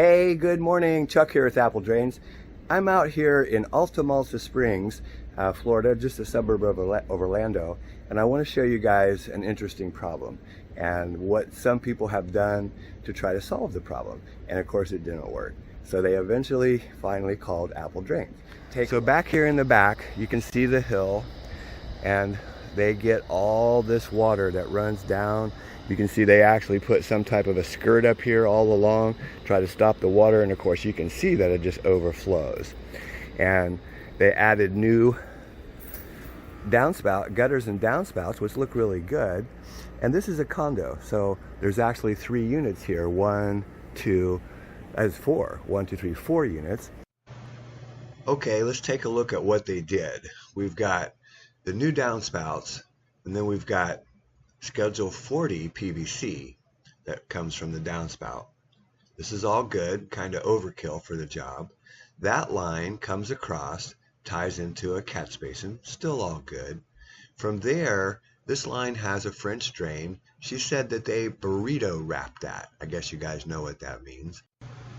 Hey, good morning. Chuck here with Apple Drains. I'm out here in Alta Springs, Florida, just a suburb of Orlando, and I want to show you guys an interesting problem and what some people have done to try to solve the problem. And of course it didn't work. So they finally called Apple Drains. So back here in the back, you can see the hill, and they get all this water that runs down. You can see they actually put some type of a skirt up here all along, try to stop the water, and of course you can see that it just overflows. And they added new gutters and downspouts, which look really good. And this is a condo, so there's actually 3 units here. 4 units. Okay, let's take a look at what they did. We've got the new downspouts, and then we've got Schedule 40 PVC that comes from the downspout. This is all good, kind of overkill for the job. That line comes across, ties into a catch basin, still all good. From there, this line has a French drain. She said that they burrito wrapped that. I guess you guys know what that means.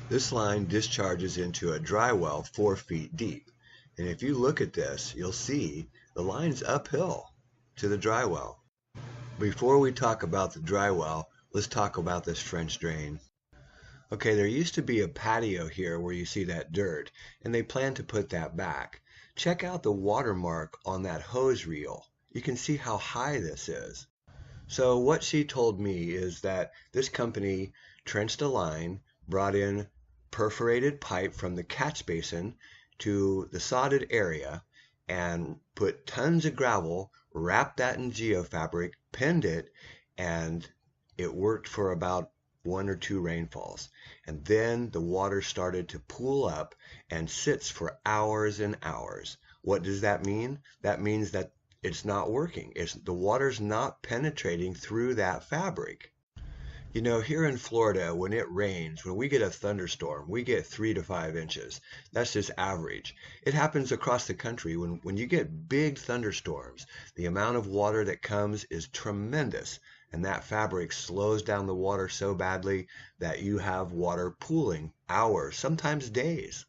This line discharges into a dry well 4 feet deep. And if you look at this, you'll see the line's uphill to the dry well. Before we talk about the dry well, let's talk about this French drain. Okay, there used to be a patio here where you see that dirt, and they plan to put that back. Check out the watermark on that hose reel. You can see how high this is. So what she told me is that this company trenched a line, brought in perforated pipe from the catch basin to the sodded area, and put tons of gravel, wrapped that in geofabric, pinned it, and it worked for about 1 or 2 rainfalls. And then the water started to pool up and sits for hours and hours. What does that mean? That means that it's not working. The water's not penetrating through that fabric. You know, here in Florida, when it rains, when we get a thunderstorm, we get 3 to 5 inches. That's just average. It happens across the country. When you get big thunderstorms, the amount of water that comes is tremendous, and that fabric slows down the water so badly that you have water pooling hours, sometimes days.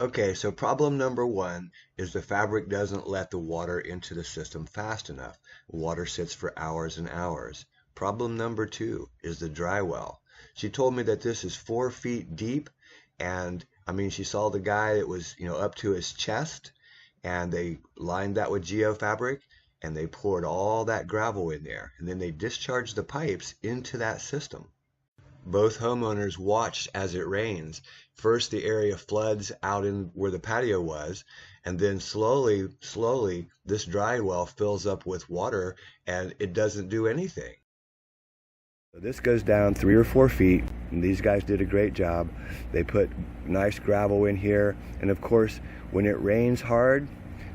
Okay, so problem number 1 is the fabric doesn't let the water into the system fast enough. Water sits for hours and hours. Problem number 2 is the dry well. She told me that this is 4 feet deep, and I mean, she saw the guy that was, up to his chest, and they lined that with geofabric, and they poured all that gravel in there, and then they discharged the pipes into that system. Both homeowners watched as it rains. First, the area floods out in where the patio was, and then slowly, this dry well fills up with water, and it doesn't do anything. So this goes down 3 or 4 feet, and these guys did a great job. They put nice gravel in here, and of course, when it rains hard,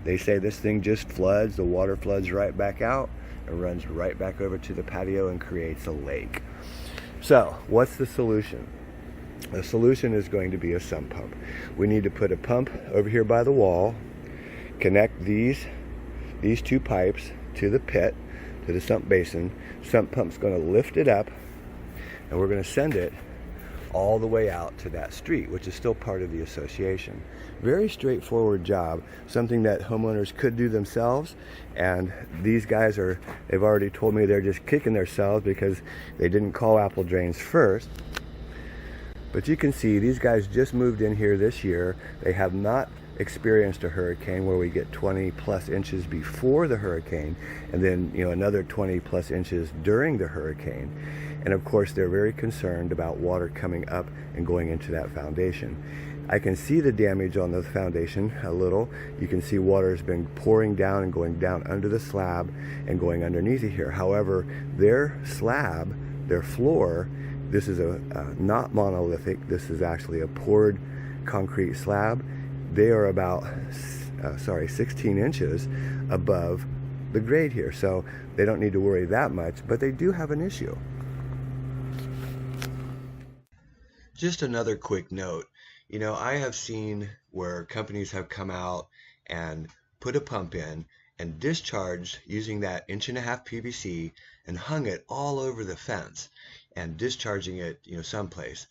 they say this thing just floods. The water floods right back out and runs right back over to the patio and creates a lake. So what's the solution? The solution is going to be a sump pump. We need to put a pump over here by the wall, connect these 2 pipes to the pit, to the sump basin. Sump pump's going to lift it up, and we're going to send it all the way out to that street, which is still part of the association. Very straightforward job, something that homeowners could do themselves, and these guys they've already told me they're just kicking themselves because they didn't call Apple Drains first. But you can see these guys just moved in here this year. They have not experienced a hurricane where we get 20 plus inches before the hurricane, and then another 20 plus inches during the hurricane. And of course they're very concerned about water coming up and going into that foundation. I can see the damage on the foundation a little. You can see water has been pouring down and going down under the slab and going underneath it here. However, their slab, their floor, this is not monolithic. This is actually a poured concrete slab. They are about 16 inches above the grade here, so they don't need to worry that much, but they do have an issue. Just another quick note. I have seen where companies have come out and put a pump in and discharged using that 1.5 PVC and hung it all over the fence and discharging it, someplace.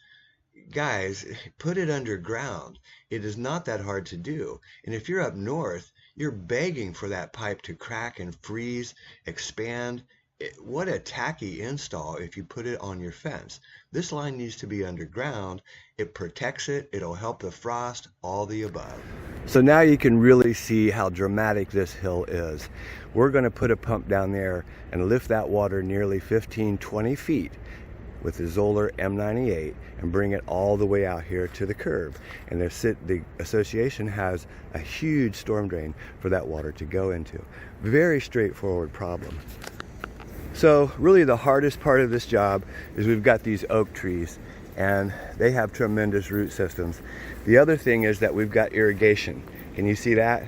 guys, put it underground. It is not that hard to do. And if you're up north, you're begging for that pipe to crack and freeze, expand. What a tacky install if you put it on your fence. This line needs to be underground. It protects it. It'll help the frost, all the above. So now you can really see how dramatic this hill is. We're going to put a pump down there and lift that water nearly 15-20 feet with the Zoller M98 and bring it all the way out here to the curb. And the association has a huge storm drain for that water to go into. Very straightforward problem. So really the hardest part of this job is we've got these oak trees and they have tremendous root systems. The other thing is that we've got irrigation. Can you see that?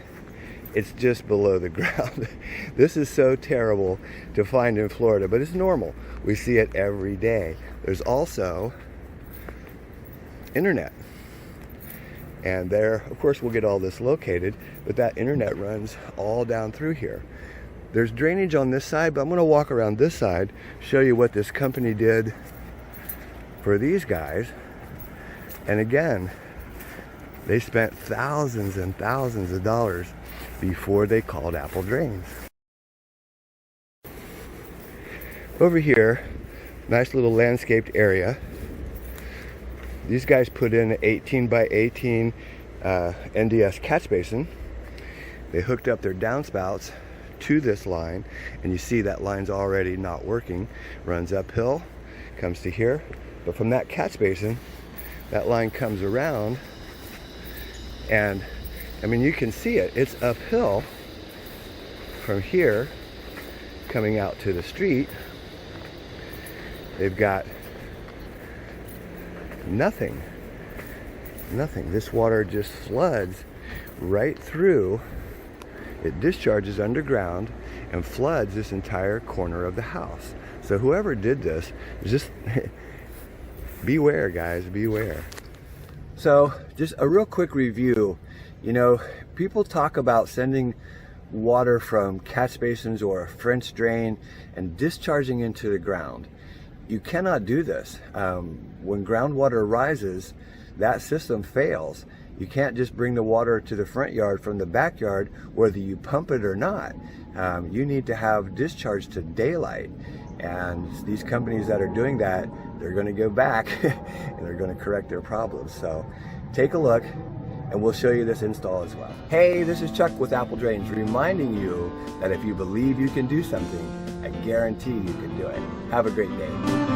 It's just below the ground. This is so terrible to find in Florida, but it's normal. We see it every day. There's also internet. And there, of course, we'll get all this located, but that internet runs all down through here. There's drainage on this side, but I'm going to walk around this side, show you what this company did for these guys. And again, they spent thousands and thousands of dollars before they called Apple Drains. Over here, nice little landscaped area. These guys put in an 18 by 18 NDS catch basin. They hooked up their downspouts to this line, and you see that line's already not working. Runs uphill, comes to here, but from that catch basin, that line comes around, and I mean, you can see it. It's uphill from here, coming out to the street. They've got nothing. This water just floods right through. It discharges underground and floods this entire corner of the house. So whoever did this, just beware, guys, beware. So just a real quick review. You know, people talk about sending water from catch basins or a French drain and discharging into the ground. You cannot do this. When groundwater rises, that system fails. You can't just bring the water to the front yard from the backyard, whether you pump it or not. You need to have discharge to daylight. And these companies that are doing that, they're going to go back and they're going to correct their problems. So take a look and we'll show you this install as well. Hey, this is Chuck with Apple Drains, reminding you that if you believe you can do something, I guarantee you can do it. Have a great day.